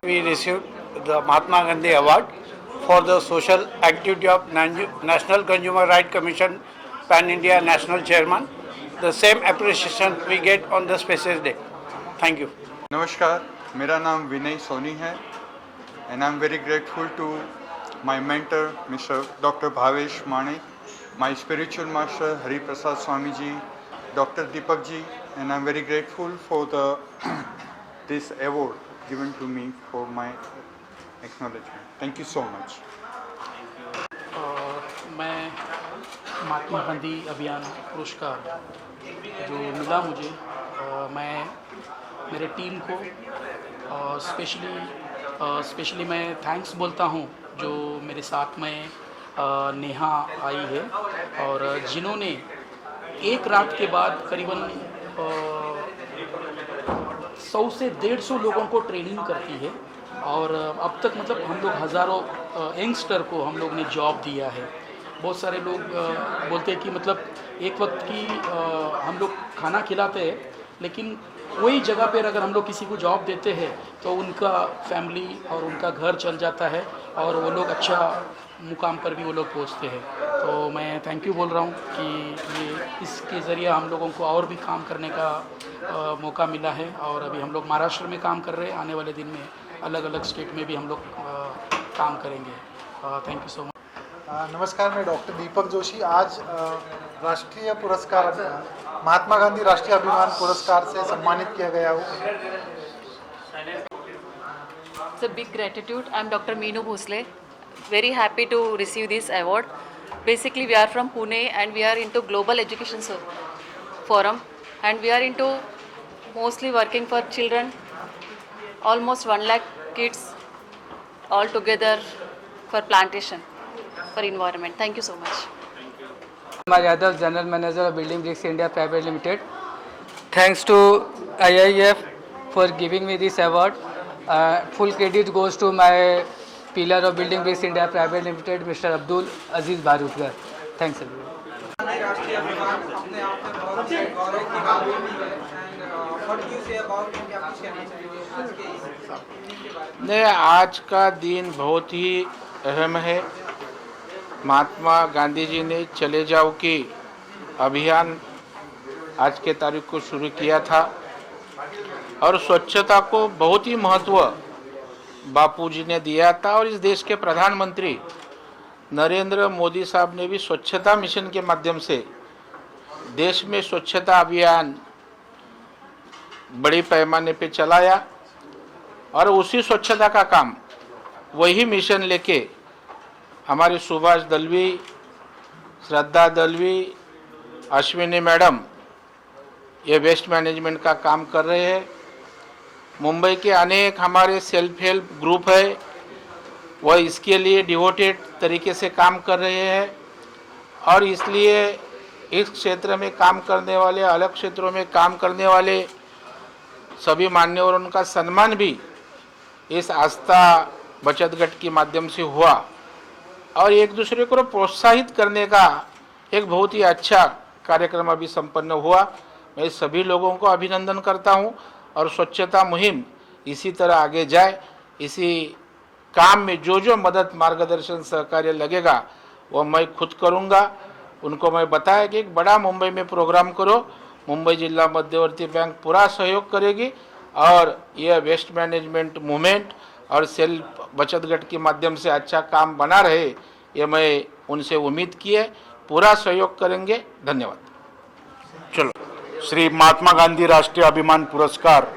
we received the Mahatma Gandhi Award for the social activity of National Consumer Right Commission Pan India National Chairman. The same appreciation we get on the Spaces Day. Thank you. नमस्कार, मेरा नाम विनय सोनी है and I'm very grateful to my mentor Mr. Dr. Bhavesh Mane, my spiritual master Hari Prasad Swami ji, Dr. Deepak ji, and I'm very grateful for this award given to me for my acknowledgement. Thank you so much. मैं महात्मा गांधी अभियान पुरस्कार जो मिला मुझे, मैं मेरे team को specially मैं थैंक्स बोलता हूँ जो मेरे साथ में नेहा आई है और जिन्होंने एक रात के बाद करीबन 100 से 150 लोगों को ट्रेनिंग करती है और अब तक मतलब हम लोग हज़ारों यंगस्टर को हम लोग ने जॉब दिया है। बहुत सारे लोग बोलते हैं कि मतलब एक वक्त की हम लोग खाना खिलाते हैं, लेकिन वही जगह पर अगर हम लोग किसी को जॉब देते हैं तो उनका फैमिली और उनका घर चल जाता है और वो लोग अच्छा मुकाम पर भी वो लोग पहुंचते हैं। तो मैं थैंक यू बोल रहा हूँ कि ये इसके ज़रिए हम लोगों को और भी काम करने का मौका मिला है और अभी हम लोग महाराष्ट्र में काम कर रहे हैं, आने वाले दिन में अलग अलग स्टेट में भी हम लोग काम करेंगे। Thank you so much. नमस्कार, मैं डॉक्टर दीपक जोशी। आज राष्ट्रीय पुरस्कार महात्मा गांधी राष्ट्रीय अभिमान पुरस्कार से सम्मानित किया गया हूँ। It's a big gratitude. I'm Dr. Meenu Bhosle. Very happy to receive this award. Basically, we are from Pune and we are into Global Education Forum and we are into mostly working for children, almost 1 lakh kids all together for plantation, for environment. Thank you so much. Kumar Yadav, General Manager of Building Bricks India Private Limited. Thanks to IIF for giving me this award. Full credit goes to my pillar of Building Bricks India Private Limited, Mr. Abdul Aziz Barukar. Thanks everyone. नहीं, आज का दिन बहुत ही अहम है। महात्मा गांधी जी ने चले जाओ की अभियान आज के तारीख को शुरू किया था और स्वच्छता को बहुत ही महत्व बापूजी ने दिया था और इस देश के प्रधानमंत्री नरेंद्र मोदी साहब ने भी स्वच्छता मिशन के माध्यम से देश में स्वच्छता अभियान बड़े पैमाने पे चलाया और उसी स्वच्छता का काम वही मिशन लेके हमारे सुभाष दलवी, श्रद्धा दलवी, अश्विनी मैडम ये वेस्ट मैनेजमेंट का काम कर रहे हैं। मुंबई के अनेक हमारे सेल्फ हेल्प ग्रुप है, वह इसके लिए डिवोटेड तरीके से काम कर रहे हैं और इसलिए इस क्षेत्र में काम करने वाले, अलग क्षेत्रों में काम करने वाले सभी मान्यवरों उनका सम्मान भी इस आस्था बचत गट के माध्यम से हुआ और एक दूसरे को प्रोत्साहित करने का एक बहुत ही अच्छा कार्यक्रम अभी संपन्न हुआ। मैं सभी लोगों को अभिनंदन करता हूं और स्वच्छता मुहिम इसी तरह आगे जाए। इसी काम में जो जो मदद, मार्गदर्शन, सहकार्य लगेगा वो मैं खुद करूंगा। उनको मैं बताया कि एक बड़ा मुंबई में प्रोग्राम करो, मुंबई जिला मध्यवर्ती बैंक पूरा सहयोग करेगी और यह वेस्ट मैनेजमेंट मूवमेंट और सेल्फ बचत गट के माध्यम से अच्छा काम बना रहे, ये मैं उनसे उम्मीद की है, पूरा सहयोग करेंगे। धन्यवाद। चलो, श्री महात्मा गांधी राष्ट्रीय अभिमान पुरस्कार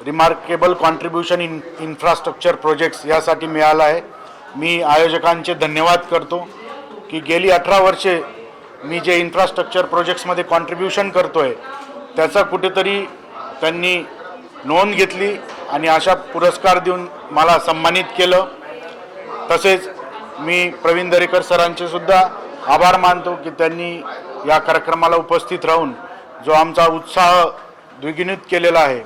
रिमार्केबल कॉन्ट्रीब्युशन इन इन्फ्रास्ट्रक्चर प्रोजेक्ट्स यासाठी मिळाला आहे। मी आयोजकांचे धन्यवाद करतो की गेली 18 वर्षे मी जे इन्फ्रास्ट्रक्चर प्रोजेक्ट्समध्ये कॉन्ट्रीब्युशन करतोय त्याचा कुठेतरी त्यांनी नोंद घेतली आणि अशा पुरस्कार देऊन मला सन्मानित केलं। तसेच मी प्रवीण दरेकर सरांचे सुद्धा आभार मानतो की त्यांनी या कार्यक्रमाला उपस्थित राहून जो आमचा उत्साह द्विगुणित केलेला आहे।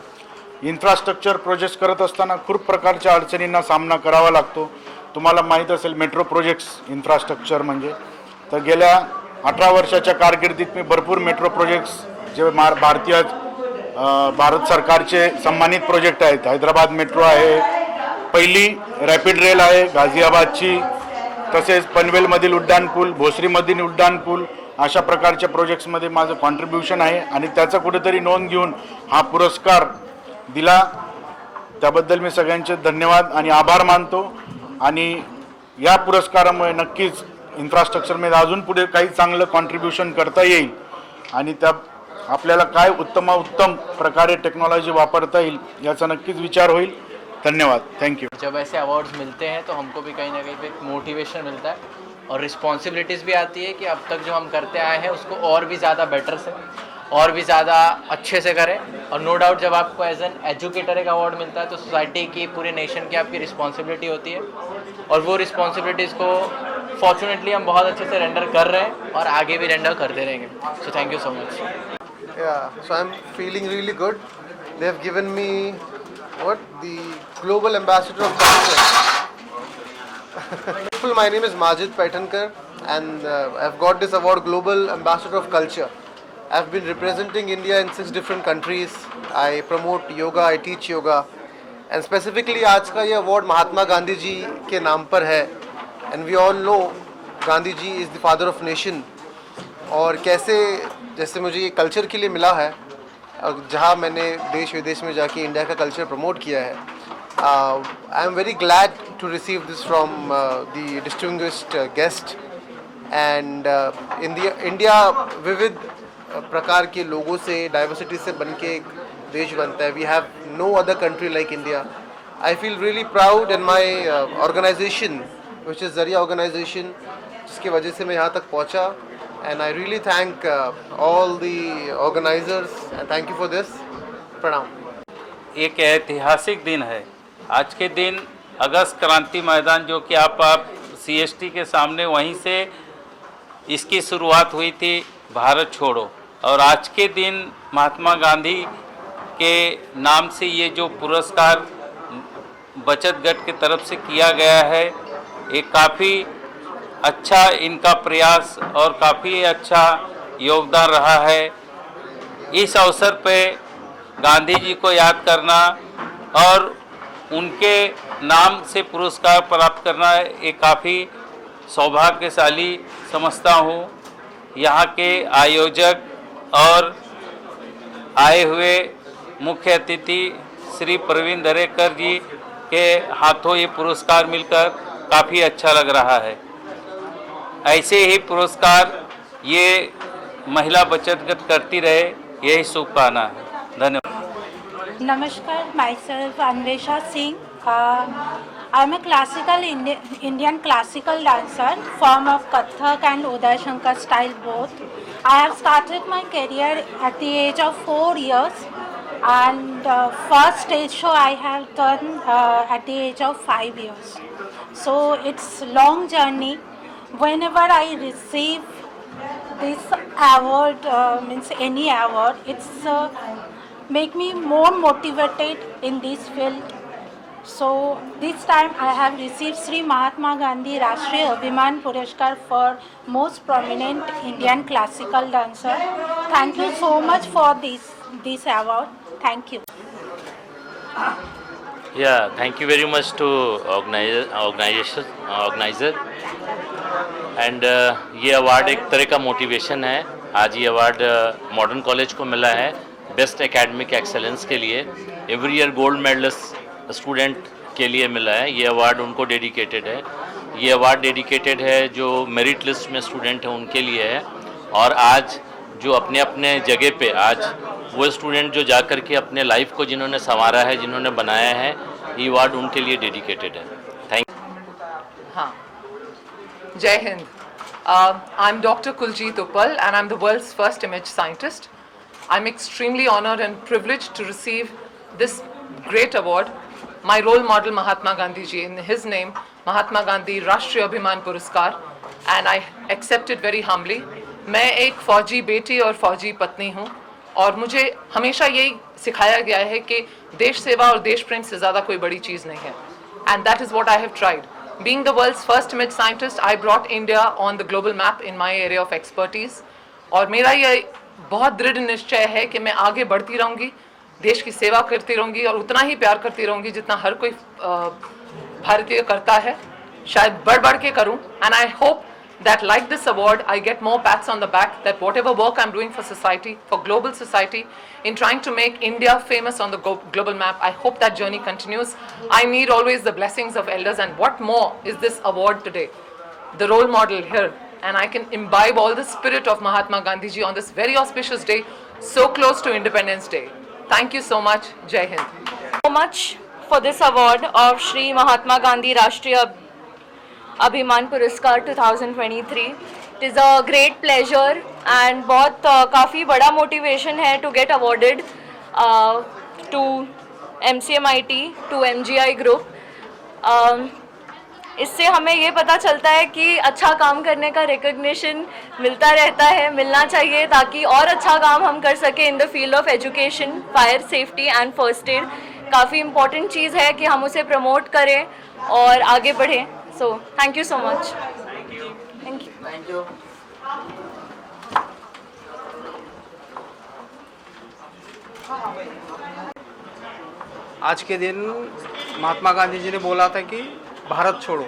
इन्फ्रास्ट्रक्चर प्रोजेक्ट्स करत असताना खूप प्रकारच्या अडचणींना सामना करावा लागतो। तुम्हाला माहीत असेल मेट्रो प्रोजेक्ट्स इन्फ्रास्ट्रक्चर म्हणजे, तर गेल्या 18 वर्षाच्या कारकिर्दीत मी भरपूर मेट्रो प्रोजेक्ट्स जे भारतीय भारत सरकारचे सन्मानित प्रोजेक्ट आहेत. हैदराबाद मेट्रो आहे, पहिली रॅपिड रेल आहे गाझियाबादची, तसेच पनवेलमधील उड्डाणपूल, भोसरीमधील उड्डाणपूल, अशा प्रकारच्या प्रोजेक्ट्समध्ये माझं कॉन्ट्रीब्युशन आहे आणि त्याचा कुठेतरी नोंद घेऊन हा पुरस्कार दिला. त्याबद्दल मी सगळ्यांचे धन्यवाद आणि आभार मानतो. आणि या पुरस्कारामुळे नक्कीच इन्फ्रास्ट्रक्चरमध्ये अजून पुढे काही चांगलं कॉन्ट्रीब्युशन करता येईल आणि त्या आपल्याला काय उत्तम प्रकारे टेक्नॉलॉजी वापरता येईल याचा नक्कीच विचार होईल. धन्यवाद. Thank you. जब ऐसे अवार्ड्स मिलते हैं तो हमको भी कहीं ना कहीं पे मोटिवेशन मिलता है और रिस्पॉन्सिबिलिटीज़ भी आती है कि अब तक जो हम करते आए हैं उसको और भी ज़्यादा बेटर से और भी ज़्यादा अच्छे से करें. और नो डाउट जब आपको एज एन एजुकेटर एक अवार्ड मिलता है तो सोसाइटी की, पूरे नेशन की आपकी रिस्पॉन्सिबिलिटी होती है और वो रिस्पॉन्सिबिलिटीज़ को फॉर्चुनेटली हम बहुत अच्छे से रेंडर कर रहे हैं और आगे भी रेंडर करते रहेंगे. So thank you so much. Yeah, so I'm feeling really good. They have given me the Global Ambassador of Culture. My name is Majid Paitankar and I've got this award, Global Ambassador of Culture. I've been representing India in 6 different countries. I promote yoga, I teach yoga. And specifically आज का ये award Mahatma Gandhi ji के नाम पर है. And we all know Gandhi ji is the father of nation. और कैसे जैसे मुझे ये कल्चर के लिए मिला है और जहाँ मैंने देश विदेश में जाके इंडिया का कल्चर प्रमोट किया है, I am very glad to receive this from the distinguished guest. And India विविध प्रकार के लोगों से, डाइवर्सिटी से बन के एक देश बनता है. We have no other country like India. I feel really proud in my organisation which is Jariya organisation, जिसकी वजह से मैं यहाँ तक पहुँचा. And I really thank all the organizers and thank you for this. Pranam. एक ऐतिहासिक दिन है. आज के दिन अगस्त क्रांति मैदान, जो कि आप CST के सामने, वहीं से इसकी शुरुआत हुई थी भारत छोड़ो. और आज के दिन महात्मा गांधी के नाम से ये जो पुरस्कार बचत गट की तरफ से किया गया है, ये काफ़ी अच्छा इनका प्रयास और काफ़ी अच्छा योगदान रहा है. इस अवसर पे गांधी जी को याद करना और उनके नाम से पुरस्कार प्राप्त करना एक काफ़ी सौभाग्यशाली समझता हूँ. यहाँ के आयोजक और आए हुए मुख्य अतिथि श्री प्रवीण दरेकर जी के हाथों ये पुरस्कार मिलकर काफ़ी अच्छा लग रहा है. ऐसे ही पुरस्कार ये महिला बचत गट करती रहे, यही शुभकामना है. धन्यवाद. नमस्कार, myself Anvesha Singh. I'm a classical Indian classical dancer, form of Kathak and Uday Shankar style both. I have started my career at the age of 4 years and first stage show I have done at the age of 5 years. So it's long journey. Whenever I receive this award, means any award, it's make me more motivated in this field. So this time I have received Sri Mahatma Gandhi Rashtriya Abhiman Puraskar for most prominent Indian classical dancer. Thank you so much for this award. Thank you. Yeah, thank you very much to organizer. And ये award एक तरह का motivation है. आज ये award modern college को मिला है बेस्ट एकेडमिक एक्सेलेंस के लिए. Every year gold medalist student के लिए मिला है. ये अवार्ड उनको डेडिकेटेड है. ये अवार्ड डेडिकेटेड है जो मेरिट लिस्ट में स्टूडेंट हैं उनके लिए है. और आज जो अपने अपने जगह पे, आज वो स्टूडेंट जो जा कर के अपने लाइफ को जिन्होंने संवारा है, जिन्होंने बनाया है, ये अवार्ड उनके लिए डेडिकेटेड है. Thank you. हाँ, Jai Hind. I'm Dr. Kuljit Uppal and I'm the world's first image scientist. I'm extremely honored and privileged to receive this great award. My role model Mahatma Gandhi ji, in his name, Mahatma Gandhi Rashtriya Abhiman Puraskar, and I accept it very humbly. मैं एक फौजी बेटी और फौजी पत्नी हूँ और मुझे हमेशा यही सिखाया गया है कि देश सेवा और देश प्रेम से ज़्यादा कोई बड़ी चीज़ नहीं है. And that is what I have tried. Being the world's first image scientist, I brought India on the global map in my area of expertise. और मेरा ये बहुत दृढ़ निश्चय है कि मैं आगे बढ़ती रहूँगी देश की सेवा करती रहूँगी और उतना ही प्यार करती रहूँगी जितना हर कोई भारतीय करता है, शायद बढ़ बढ़ के करूँ. And I hope that like this award I get more pats on the back, that whatever work I'm doing for society, for global society, in trying to make India famous on the global map, I hope that journey continues. I need always the blessings of elders, and what more is this award today, the role model here, and I can imbibe all the spirit of Mahatma Gandhi ji on this very auspicious day, so close to Independence Day. Thank you so much. Jai Hind. So much for this award of Shri Mahatma Gandhi Rashtriya अभिमान पुरस्कार 2023. It is a great pleasure and बहुत काफ़ी बड़ा motivation है to get awarded to MCMIT, to MGI Group. इससे हमें ये पता चलता है कि अच्छा काम करने का रिकग्निशन मिलता रहता है, मिलना चाहिए, ताकि और अच्छा काम हम कर सकें in the field of education, fire safety and first aid. काफ़ी इम्पोर्टेंट चीज़ है कि हम उसे प्रमोट करें और आगे बढ़ें. So, thank you so much. Thank you. आज के दिन महात्मा गांधी जी ने बोला था कि भारत छोड़ो.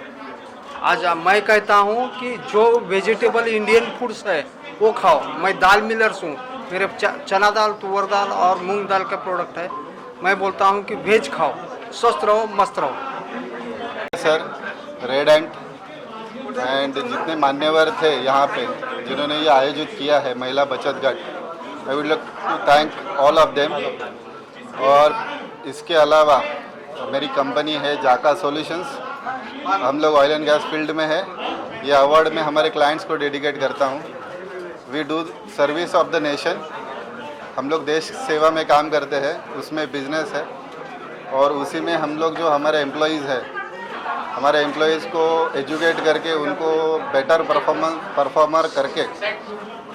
आज मैं कहता हूँ कि जो वेजिटेबल इंडियन फूड्स है वो खाओ. मैं दाल मिलर्स हूँ, मेरे चना दाल, तुअर दाल और मूंग दाल का प्रोडक्ट है. मैं बोलता हूँ कि वेज खाओ, स्वस्थ रहो, मस्त रहो. सर, रेड एंड जितने मान्यवर थे यहाँ पे जिन्होंने ये आयोजित किया है महिला बचत गट, I would like to thank all of them. और इसके अलावा मेरी कंपनी है जाका सॉल्यूशंस, हम लोग ऑयल एंड गैस फील्ड में है. ये अवार्ड मैं हमारे क्लाइंट्स को डेडिकेट करता हूँ. We do service of the nation. हम लोग देश सेवा में काम करते हैं, उसमें बिजनेस है, और उसी में हम लोग जो हमारे एम्प्लॉयज़ है, हमारे एम्प्लॉयज़ को एजुकेट करके उनको बेटर परफॉर्मर करके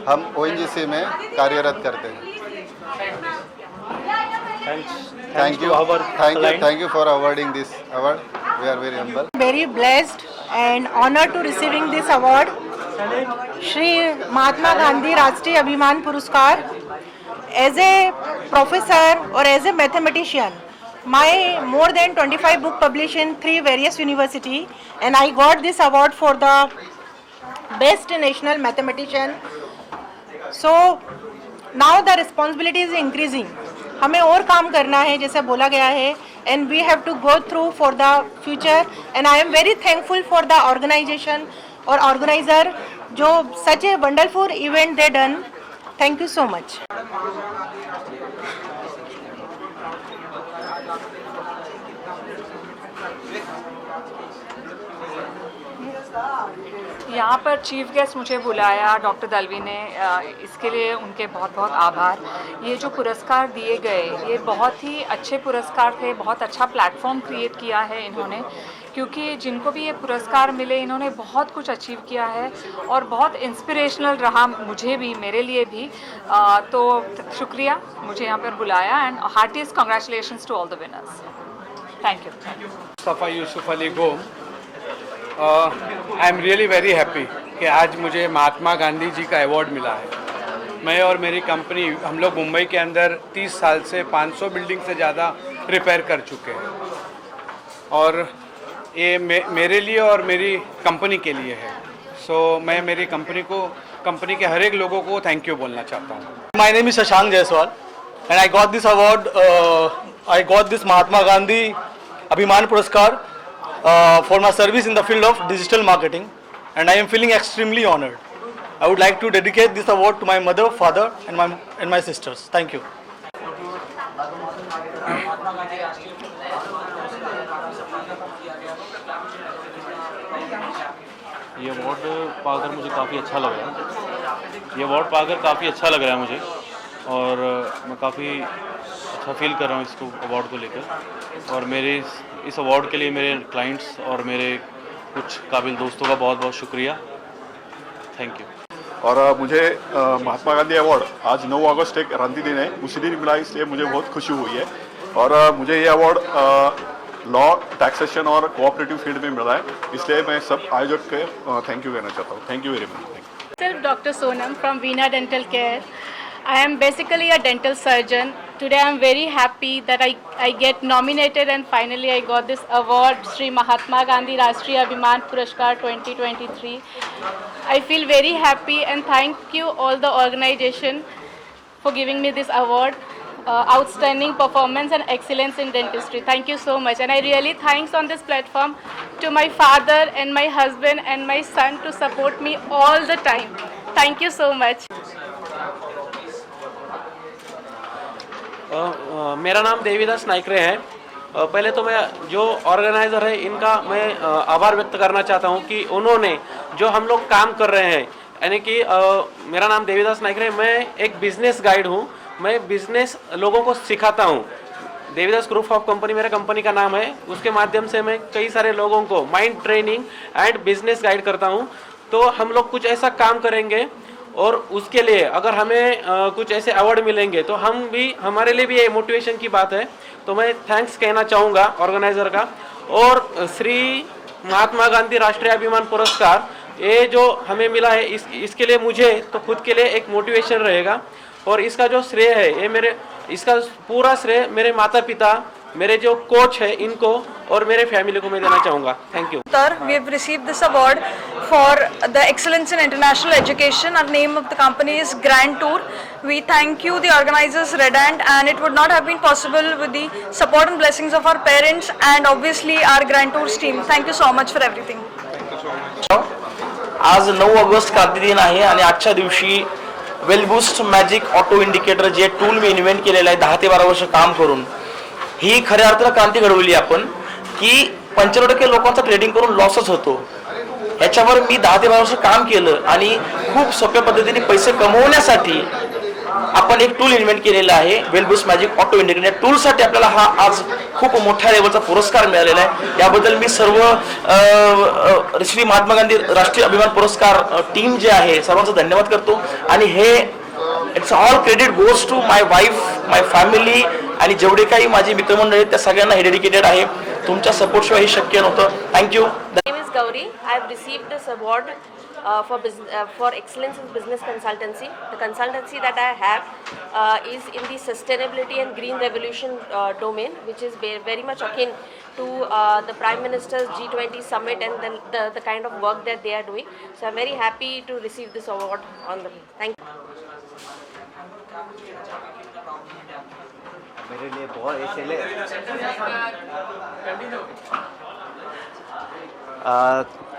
हम ONGC में कार्यरत करते हैं. Thank you for awarding this award. We are very humble. Very blessed and honored to receiving this award. Shri Mahatma Gandhi Rashtriya Abhiman Puraskar. As a professor or as a mathematician, my more than 25 book published in 3 various university, and I got this award for the best national mathematician. So now the responsibility is increasing. हमें और काम करना है जैसे बोला गया है, and we have to go through for the future, and I am very thankful for the organization or organizer जो such a wonderful event they done. Thank you so much. यहाँ पर चीफ गेस्ट मुझे बुलाया doctor Dalvi ने, इसके लिए उनके बहुत बहुत आभार. ये जो पुरस्कार दिए गए ये बहुत ही अच्छे पुरस्कार थे, बहुत अच्छा प्लेटफॉर्म क्रिएट किया है इन्होंने, क्योंकि जिनको भी ये पुरस्कार मिले इन्होंने बहुत कुछ अचीव किया है और बहुत इंस्पिरेशनल रहा मुझे भी, मेरे लिए भी. तो शुक्रिया मुझे यहाँ पर बुलाया, and heartiest congratulations to all the winners. Thank you. Mustafa Yusuf Ali Gom. I am really very happy कि आज मुझे महात्मा गांधी जी का अवार्ड मिला है. मैं और मेरी कंपनी, हम लोग मुंबई के अंदर 30 साल से 500 बिल्डिंग से ज़्यादा रिपेयर कर चुके हैं, और ये मेरे लिए और मेरी कंपनी के लिए है. सो मैं मेरी कंपनी के हर एक लोगों को थैंक यू बोलना चाहता हूँ. My name is Shashank Jaiswal and I got this award, I got this Mahatma Gandhi अभिमान पुरस्कार for my service in the field of digital marketing, and I am feeling extremely honored. I would like to dedicate this award to my mother, father and my sisters. Thank you. ये award पाकर मुझे काफ़ी अच्छा लग रहा है. ये award पाकर काफ़ी अच्छा लग रहा है मुझे, और मैं काफ़ी अच्छा फील कर रहा हूँ इसको, अवार्ड को लेकर. और मेरे इस अवार्ड के लिए मेरे क्लाइंट्स और मेरे कुछ काबिल दोस्तों का बहुत बहुत शुक्रिया. Thank you. और मुझे महात्मा गांधी अवार्ड आज 9 अगस्त एक क्रांति दिन है, उसी दिन मिला, इसलिए मुझे बहुत खुशी हुई है. और मुझे ये अवार्ड लॉ, टैक्सेशन और कोऑपरेटिव फील्ड में मिला है, इसलिए मैं सब आयोजक के थैंक यू कहना चाहता हूँ. Thank you very much. Myself Dr. Sonam from Veena Dental Care. I am basically a dental surgeon. Today I am very happy that I get nominated and finally I got this award, Shri Mahatma Gandhi Rashtriya Abhiman Puraskar 2023. I feel very happy and thank you all the organization for giving me this award. Outstanding performance and excellence in dentistry. Thank you so much. And I really thanks on this platform to my father and my husband and my son to support me all the time. Thank you so much. मेरा नाम देवीदास नाइकरे है। पहले तो मैं जो organiser है इनका मैं आभार व्यक्त करना चाहता हूं कि उन्होंने जो हम लोग काम कर रहे हैं, यानी कि मेरा नाम देवीदास नाइकरे, मैं एक बिजनेस गाइड हूं। मैं बिजनेस लोगों को सिखाता हूं। देवीदास ग्रुप ऑफ कंपनी मेरा कंपनी का नाम है। उसके माध्यम से मैं कई सारे लोगों को mind training and business guide करता हूं। तो हम लोग कुछ ऐसा काम करेंगे और उसके लिए अगर हमें कुछ ऐसे अवार्ड मिलेंगे तो हमारे लिए भी ये मोटिवेशन की बात है। तो मैं थैंक्स कहना चाहूँगा ऑर्गेनाइज़र का। और श्री महात्मा गांधी राष्ट्रीय अभिमान पुरस्कार ये जो हमें मिला है इसके लिए मुझे तो खुद के लिए एक मोटिवेशन रहेगा। और इसका जो श्रेय है इसका पूरा श्रेय मेरे माता पिता, मेरे जो कोच है इनको और मेरे फैमिली को मैं देना चाहूँगा। Thank you. Sir, we have received this award for the excellence in international education. Our name of the company is Grand Tour. We thank you, the organizers, Red Ant, and it would not have been possible with the support and blessings of our parents and obviously our Grand Tours team. Thank you so much for everything. आज 9 August क्रांती दिन आहे आणि आजच्या दिवशी वेलबूस्ट magic auto indicator जे tool मी invent केलेलं आहे 10 ते 12 वर्ष काम करून, ही खऱ्या अर्थानं क्रांती घडवली आपण की 95% लोकांचा ट्रेडिंग करून लॉसच होतो। याच्यावर मी 10 ते 12 वर्ष काम केलं आणि खूप सोप्या पद्धतीने पैसे कमवण्यासाठी आपण एक टूल इन्व्हेंट केलेला आहे, वेलबूस्ट मॅजिक ऑटो इंडिकेटर। टूलसाठी आपल्याला हा आज खूप मोठ्या लेवलचा पुरस्कार मिळालेला आहे। याबद्दल मी सर्व श्री महात्मा गांधी राष्ट्रीय अभिमान पुरस्कार टीम जे आहे सर्वांचा धन्यवाद करतो। आणि हे it's all credit goes to my wife, my family आणि जेवढे काही माझी मित्रमंडळी आहेत त्या सगळ्यांना हे डेडिकेटेड आहे। तुमच्या सपोर्टशिवाय हे शक्य नव्हतं। Thank you. Gauri. I have received this award for excellence in business consultancy. The consultancy that I have is in the sustainability and green revolution domain, which is very much akin to the Prime Minister's G20 summit and the kind of work that they are doing. So I'm very happy to receive this award on the. Thank you. मेरे लिए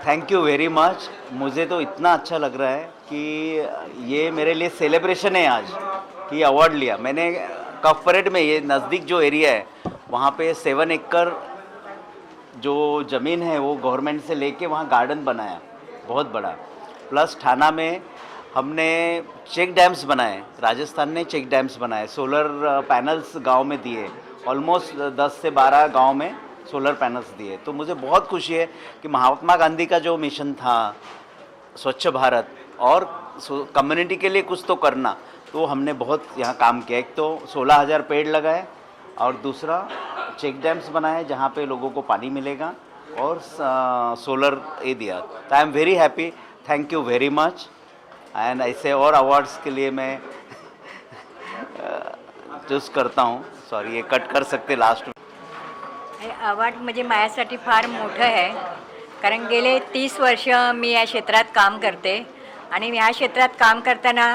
thank you very much. मुझे तो इतना अच्छा लग रहा है कि ये मेरे लिए सेलिब्रेशन है आज कि अवार्ड लिया मैंने। कफ परेड में ये नज़दीक जो एरिया है वहाँ पे 7 एकड़ जो ज़मीन है वो गवर्नमेंट से लेके वहाँ गार्डन बनाया बहुत बड़ा। प्लस ठाणा में हमने चेक डैम्स बनाए, राजस्थान ने चेक डैम्स बनाए, सोलर पैनल्स गांव में दिए, ऑलमोस्ट 10 से 12 गांव में सोलर पैनल्स दिए। तो मुझे बहुत खुशी है कि महात्मा गांधी का जो मिशन था स्वच्छ भारत और कम्युनिटी के लिए कुछ तो करना, तो हमने बहुत यहाँ काम किया। एक तो 16,000 पेड़ लगाए और दूसरा चेक डैम्स बनाए जहाँ पे लोगों को पानी मिलेगा और सोलर ये दिया। तो आई am very happy, thank you very much. And ऐसे और अवार्ड्स के लिए मैं चूज करता हूँ। सॉरी, ये कट कर सकते लास्ट में। अवार्ड म्हणजे माझ्यासाठी फार मोठं आहे, कारण गेले 30 वर्ष मी या क्षेत्रात काम करते आणि ह्या क्षेत्रात काम करताना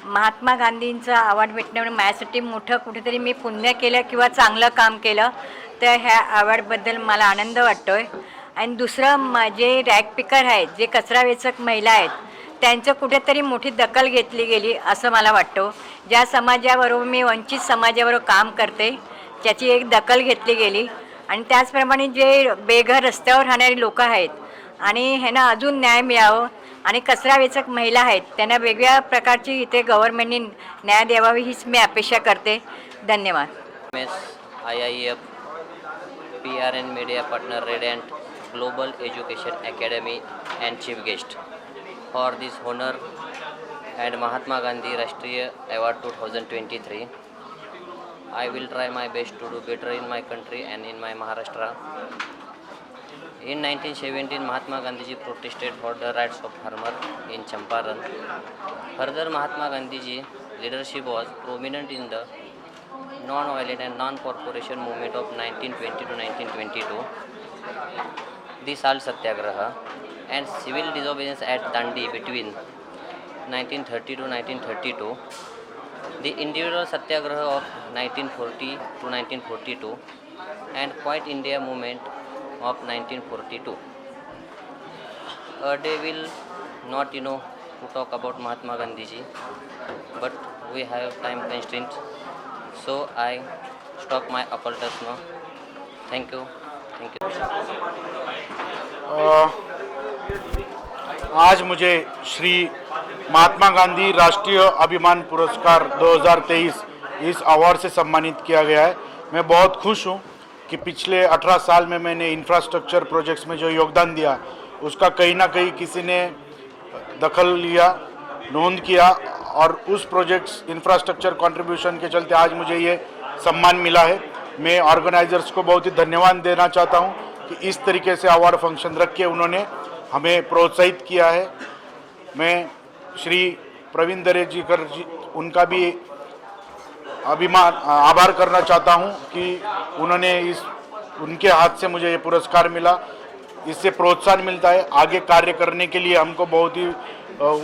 महात्मा गांधींचा अवॉर्ड भेटणं म्हणजे माझ्यासाठी मोठं कुठेतरी मी पुण्य केलं किंवा चांगलं काम केलं, तर ह्या अवॉर्डबद्दल मला आनंद वाटतो आहे। आणि दुसरं जे रॅग पिकर आहेत, जे कचरा वेचक महिला आहेत, त्यांचं कुठेतरी मोठी दखल घेतली गेली असं मला वाटतं। ज्या समाजाबरोबर मी वंचित समाजाबरोबर काम करते त्याची एक दखल घेतली गेली आणि त्याचप्रमाणे जे बेघर रस्त्यावर राहणारी लोक आहेत आणि ह्यांना अजून न्याय मिळावं आणि कचरा वेचक महिला आहेत त्यांना वेगवेगळ्या प्रकारची इथे गव्हर्नमेंटने न्याय द्यावावी हीच मी अपेक्षा करते। धन्यवाद। IIF PRN media partner red ant global education academy and chief guest for this honor and Mahatma Gandhi Rashtriya Award 2023. I will try my best to do better in my country and in my Maharashtra. In 1917, Mahatma Gandhi protested for the rights of farmer in Champaran. Further, Mahatma Gandhi leadership was prominent in the non-violent and non-corporation movement of 1920 to 1922, the Salt Satyagraha, and civil disobedience at Dandi between 1930 to 1932, the individual Satyagraha of 1940 to 1942, and Quiet India movement of 1942. A day will not, to talk about Mahatma Gandhi ji, but we have time constraints, so I stop my occultism now. Thank you. Thank you. आज मुझे श्री महात्मा गांधी राष्ट्रीय अभिमान पुरस्कार 2023 इस award से सम्मानित किया गया है। मैं बहुत खुश हूँ कि पिछले 18 साल में मैंने इंफ्रास्ट्रक्चर प्रोजेक्ट्स में जो योगदान दिया उसका कहीं ना कहीं किसी ने दखल लिया, नोंद किया, और उस प्रोजेक्ट्स इंफ्रास्ट्रक्चर कंट्रीब्यूशन के चलते आज मुझे ये सम्मान मिला है। मैं ऑर्गेनाइजर्स को बहुत ही धन्यवाद देना चाहता हूँ कि इस तरीके से अवार्ड फंक्शन रख के उन्होंने हमें प्रोत्साहित किया है। मैं श्री प्रवीण दरेकर जी उनका भी आभार करना चाहता हूं कि उन्होंने उनके हाथ से मुझे ये पुरस्कार मिला। इससे प्रोत्साहन मिलता है, आगे कार्य करने के लिए हमको बहुत ही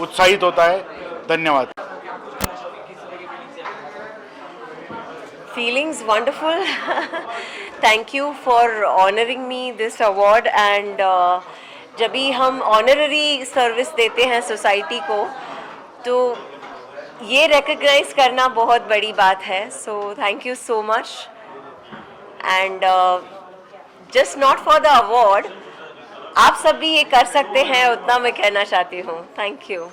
उत्साहित होता है। धन्यवाद। Feelings wonderful. Thank you for honoring me this award and जब भी हम ऑनररी सर्विस देते हैं सोसाइटी को तो ये रिकग्नाइज करना बहुत बड़ी बात है। So thank you so much and just not for the award, आप सब भी ये कर सकते हैं, उतना मैं कहना चाहती हूँ। Thank you.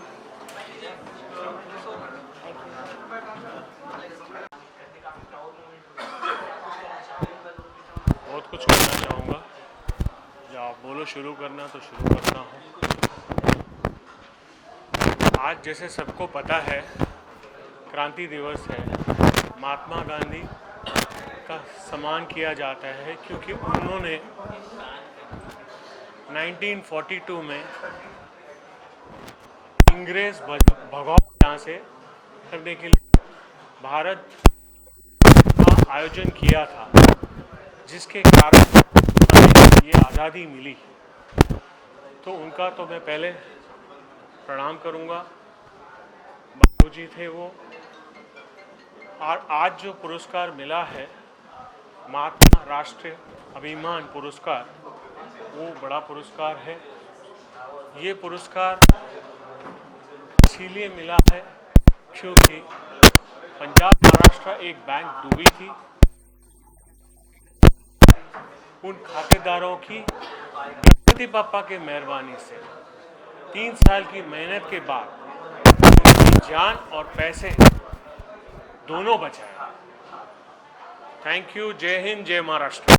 बहुत कुछ कहना चाहूँगा, जब आप बोलो शुरू करना तो शुरू करता हूँ। आज जैसे सबको पता है क्रांति दिवस है, महात्मा गांधी का सम्मान किया जाता है क्योंकि उन्होंने 1942 में इंग्रेज भगाओ यहाँ से करने के लिए भारत का आयोजन किया था, जिसके कारण ये आज़ादी मिली। तो उनका तो मैं पहले प्रणाम करूंगा, बाबूजी थे वो। और आज जो पुरस्कार मिला है महात्मा राष्ट्रीय अभिमान पुरस्कार, वो बड़ा पुरस्कार है। ये पुरस्कार इसीलिए मिला है क्योंकि पंजाब महाराष्ट्र एक बैंक डूबी थी, उन खातेदारों की गणपति पापा के मेहरबानी से 3 साल की मेहनत के बाद उनकी जान और पैसे दोनों बचाए। Thank you. जय हिंद, जय महाराष्ट्र।